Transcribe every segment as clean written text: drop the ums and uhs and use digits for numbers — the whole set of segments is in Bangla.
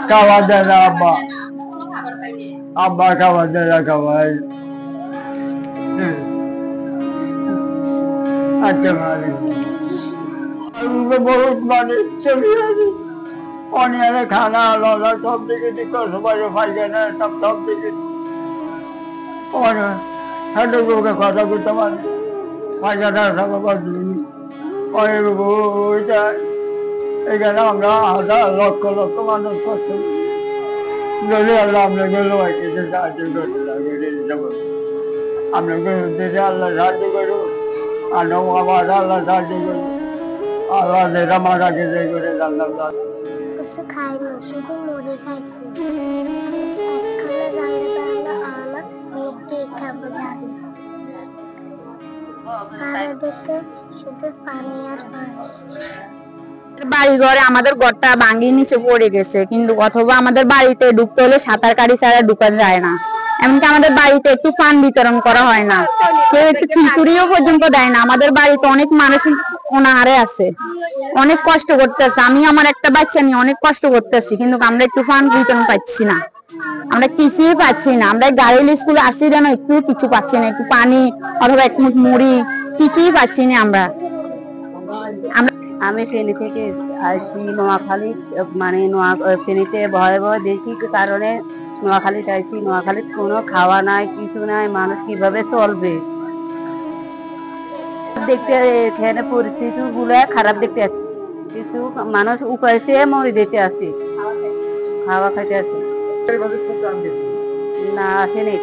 খাওয়া দেয় না আব্বা, আব্বা খাওয়া দেয় না, খাওয়াই আচ্ছা बहुत माने चली पानी खाना लाला सब दिखे दिक्कत सुबह पायखाना सब दिखे और हड्डी को खाता कुछ माने पायखाना सब बदली और ওইটা এখানে আমরা হাজার লক্ষ লক্ষ মানুষ করছি যদি আল্লাহ আপনাকে লোয়াইতে সাহায্য করতে লাগে আপনাকে দেশে আল্লাহ সাহায্য করুন আর আমার আল্লাহ সাহায্য করুন Allah dera mara ke de gore Allah কিছু খাই না শুধু মুড়ি খাইছি এখনো জানতে পারলো আমার কি খাবো যাবে সারাদিকে শুধু পানি আর পানি বাড়ি ঘরে আমাদের ঘরটা ভাঙি নিচে পড়ে গেছে কিন্তু অথবা আমাদের বাড়িতে ঢুকতে হলে সাঁতার কাটি ছাড়া ঢুকা যায় না এমনকি আমাদের বাড়িতে একটু পান বিতরণ করা হয় না কেউ একটু খিচুড়িও পর্যন্ত দেয় না আমাদের বাড়িতে অনেক মানুষ অনাহারে আছে অনেক কষ্ট করতেছে আমি আমার একটা বাচ্চা নিয়ে অনেক কষ্ট করতেছি কিন্তু আমরা একটু পান বিতরণ পাচ্ছি না আমরা কিছুই পাচ্ছি না আমরা গাড়ি স্কুলে আসছি যেন একটু কিছু পাচ্ছি না একটু পানি অথবা এক মুঠ মুড়ি কিছুই পাচ্ছি না আমরা আমি ফেনী থেকে আসছি নোয়াখালী মানে ফেনীতে ভয়াবহ দেখি কারণে নোয়াখালীতে আসছি নোয়াখালীতে কোনো খাওয়া নাই কিছু নাই মানুষ কিভাবে চলবে দেখতে এখানে পরিস্থিতি গুলো খারাপ দেখতে আসছে কিছু মানুষ উপায়সে মরে যেতে আসছে খাওয়া খাইতে আসছে না আসে নেই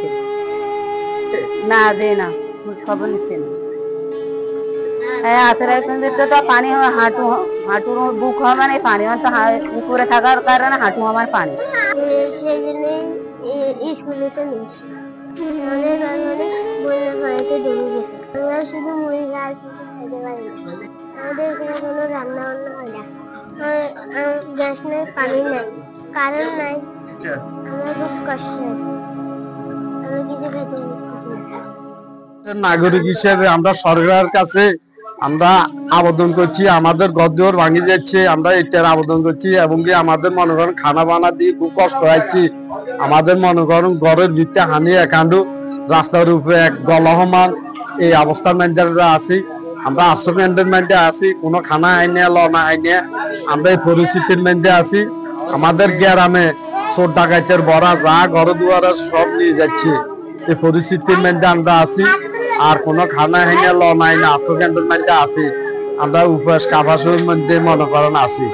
না দে না খোঁজ খবর নিচ্ছে না হ্যাঁ আশ্রয় কেন্দ্রে তো পানি হাঁটুর বুক হয় মানে পানি তো উপরে থাকার কারণে হাঁটু আমার পানি সেদিনে স্কুলে চলে এসেছি অনেক বন্যা বাড়িতে ডুবে গেছে আমরা শুধু মুড়ি আর কিছু খাইতে পারি না আমাদের এখানে কোনো রান্না বান্না হয় না গ্যাস নাই পানি নাই কারেন্ট নাই আমরা খুব কষ্ট আছে আমরা কিছু খেতে নাগরিক হিসেবে আমরা সরকারের কাছে আমরা আবেদন করছি আমাদের ঘর ভাঙি যাচ্ছে আমরা এটার আবেদন করছি এবং কি আমাদের মনে করেন খানা বানা দিয়ে খুব কষ্ট হচ্ছে আমাদের মনে করেন ঘরের ভিতরে হানি একান্ডু রাস্তার উপরে এক গলহমান এই অবস্থার মধ্যে আছি আমরা আশ্রয় কেন্দ্রের মধ্যে আছি কোনো খানা আইনে লনা আইনে আমরা এই পরিস্থিতির মধ্যে আছি আমাদের গ্রামে চোর ডাকাতের বড়া যা ঘর দুয়ারে সব নিয়ে যাচ্ছে এই পরিস্থিতির মধ্যে আমরা আছি আর কোনো খানা হেঙে ল নাই না আশ্রয় কেন্দ্রের মধ্যে আছি আমরা উপবাস কাবাসের মধ্যে মনে করেন আছি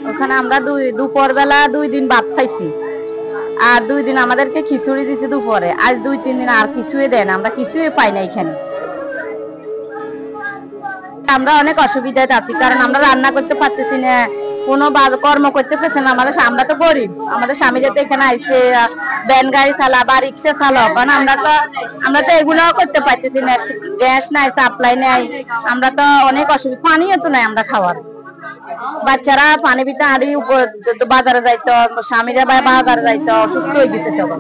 ওখানে আমরা দুপুর বেলা 2 দিন ভাত খাইছি আর 2 দিন আমাদেরকে খিচুড়ি দিছে দুপুরে আজ 2-3 দিন আর কিছুই দেন আমরা কিছুই পাই না এখানে আমরা অনেক অসুবিধায় আছি কারণ আমরা রান্না করতে পারতেছি না কোনো কর্ম করতে পারছে না আমরা তো গরিব আমাদের স্বামী যাতে এখানে আইসে ভ্যান গাড়ি চালা বা রিক্সা চালাও কারণ আমরা তো এগুলোও করতে পারতেছি না গ্যাস নাই সাপ্লাই নাই আমরা তো অনেক অসুবিধা পানিও তো নাই আমরা খাওয়ার বাচ্চারা পানি পিতা আড়ি বাজারে যাইতো স্বামীরা বাজারে যাইতো অসুস্থ হয়ে গেছে সবাই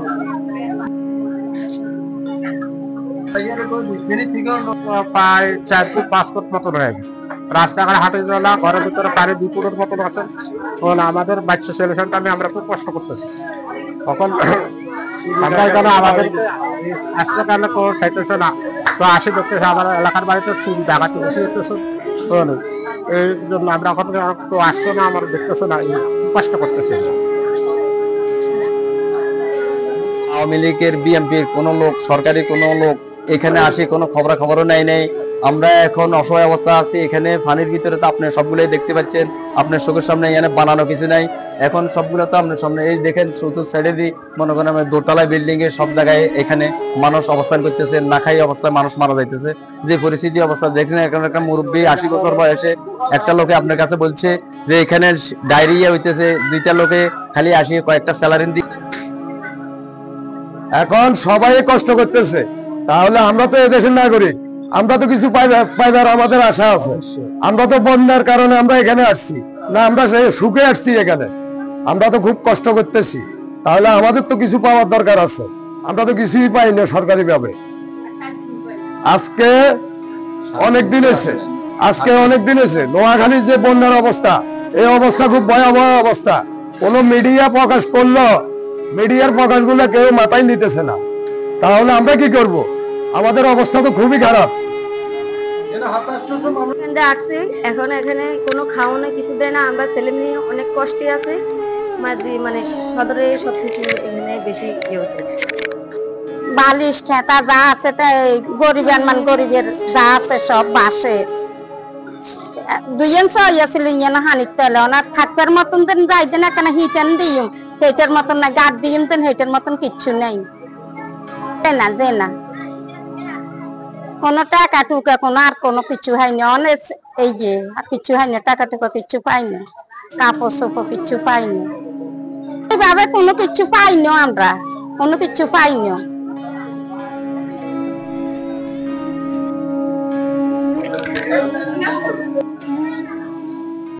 প্রায় 4-5 ফুট মতো রয়েছে রাস্তাঘাট হাঁটে চলা ঘরের ভিতরে পানি 2 ফুটের মতন আছে তখন আমাদের বাচ্চা ছেলেসন্তান আমরা খুব কষ্ট করতেছি তখন আমরা এখানে আমাদের আসলে কারণে তো চাইতেছে না তো আসি দেখতেছে আমার এলাকার বাড়িতে চুরি ডাকাতি বেশি দেখতেছে এই জন্য আমরা এখন তো আসতো না আমার দেখতেছে না কষ্ট করতেছে আওয়ামী লীগের বিএনপির কোনো লোক সরকারি কোনো লোক এখানে আসে কোনো খবরাখবরও নেই আমরা এখন অসহায় অবস্থা আছি এখানে পানির ভিতরে তো আপনি সবগুলোই দেখতে পাচ্ছেন আপনার চোখের সামনে এখানে বানানো কিছু নাই এখন সবগুলো তো আপনার সামনে এই দেখেন চতুর্থ সাইডে দিয়ে মনে করেন আমরা দোতলা বিল্ডিং এর সব জায়গায় এখানে মানুষ অবস্থান করতেছে না খাই অবস্থায় মানুষ মারা যাইতেছে যে পরিস্থিতি অবস্থা দেখছেন এখন একটা মুরব্বী 80 বছর বয়সে একটা লোকে আপনার কাছে বলছে যে এখানে ডায়রিয়া হইতেছে 2টা লোকে খালি আসি কয়েকটা স্যালারি দি এখন সবাই কষ্ট করতেছে তাহলে আমরা তো এদেশের নাগরিক আমরা তো কিছু পাইবার আমাদের আশা আছে আমরা তো বন্যার কারণে আমরা এখানে আসছি না আমরা সুখে আসছি এখানে আমরা তো খুব কষ্ট করতেছি তাহলে আমাদের তো কিছু পাওয়ার দরকার আছে আমরা তো কিছুই পাই না সরকারি ভাবে আজকে অনেক দিন এসে নোয়াখালীর যে বন্যার অবস্থা এই অবস্থা খুব ভয়াবহ অবস্থা। কোনো মিডিয়া প্রকাশ করলো, মিডিয়ার প্রকাশগুলো কেউ মাথায় নিতেছে না, তাহলে আমরা কি করব? আমাদের অবস্থা তো খুবই খারাপ। আসছি এখন, এখানে কোনো খাওয়ানো কিছু দেয় না, আমরা ছেলে মেয়ে অনেক কষ্টে আছে, মানে সদরে সবকিছু এখানে বেশি ইয়ে হতেছে। বালিশ খেতা যা আছে তাই গরিবের গরিবের যা আছে সব বাসের। দুইজন সইয়াছিল ইয়ানা হানিক তেল না থাকবার মতন দেন যাইতেন এখানে হিটেন দিম হেটার মতন না গাদ দিম দেন হেটার মতন কিচ্ছু নেই। দে না কোনো টাকা টুকা কোনো আর কোনো কিছু হয়নি, অনেক এই যে আর কিছু হয়নি, টাকা টুকা কিছু পাইনি, কাপড় চোপড় কিছু পাইনি, এইভাবে কোনো কিছু পাইনি, আমরা কোনো কিছু পাইনি।